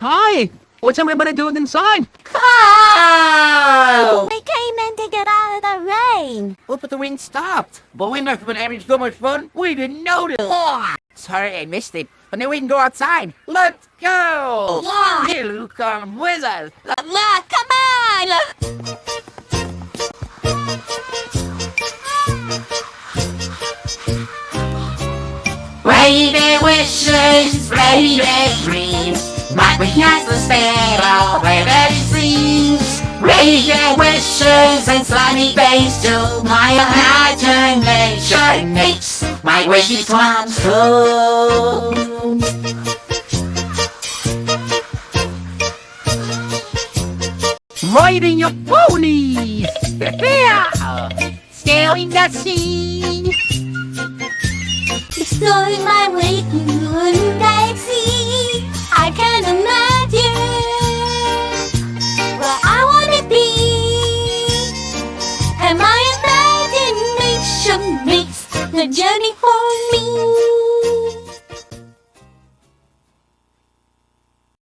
Hi! What's everybody doing inside? Oh! We came in to get out of the rain. Oh, but the rain stopped. But we must have been having so much fun, we didn't notice. Oh, sorry, I missed it. But now we can go outside. Let's go! Yeah. Hey, Luke, come with us. Look, come on! Rainy wishes, rainy dreams. My behind the sparrow, where it seems. Rainy wishes and sunny days till my imagination makes my wishes come true. Riding your pony! Sailing the sea. Exploring my way through the galaxy. I can't imagine